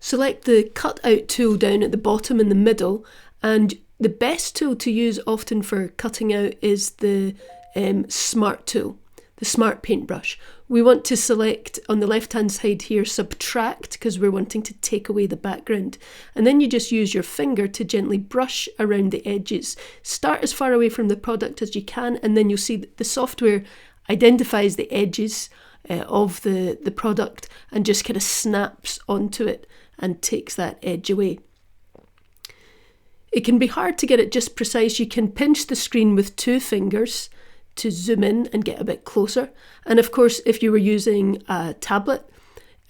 Select the cutout tool down at the bottom in the middle, and the best tool to use often for cutting out is the Smart tool, the Smart paintbrush. We want to select on the left hand side here, subtract, because we're wanting to take away the background. And then you just use your finger to gently brush around the edges. Start as far away from the product as you can, and then you'll see that the software identifies the edges of the product and just kind of snaps onto it and takes that edge away. It can be hard to get it just precise. You can pinch the screen with 2 fingers to zoom in and get a bit closer. And of course, if you were using a tablet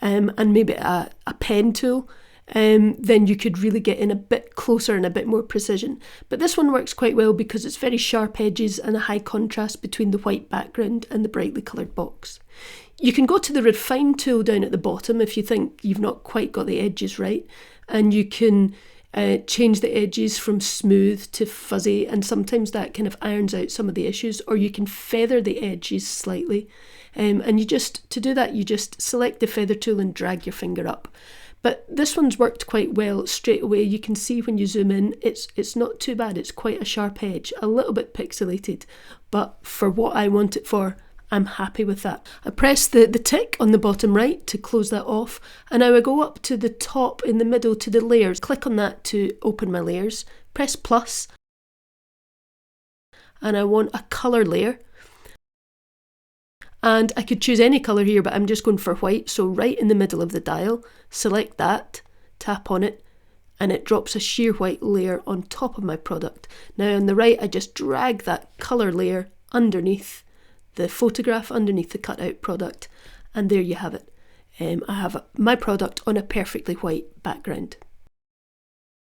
and maybe a pen tool, then you could really get in a bit closer and a bit more precision. But this one works quite well because it's very sharp edges and a high contrast between the white background and the brightly coloured box. You can go to the Rephaim tool down at the bottom if you think you've not quite got the edges right, and you can change the edges from smooth to fuzzy, and sometimes that kind of irons out some of the issues, or you can feather the edges slightly, and to do that you just select the feather tool and drag your finger up. But this one's worked quite well straight away. You can see when you zoom in, it's not too bad. It's quite a sharp edge, a little bit pixelated, but for what I want it for, I'm happy with that. I press the tick on the bottom right to close that off, and I will go up to the top in the middle to the layers. Click on that to open my layers. Press plus, and I want a colour layer. And I could choose any colour here, but I'm just going for white. So right in the middle of the dial, select that, tap on it, and it drops a sheer white layer on top of my product. Now on the right, I just drag that colour layer underneath the photograph, underneath the cutout product, and there you have it. I have my product on a perfectly white background.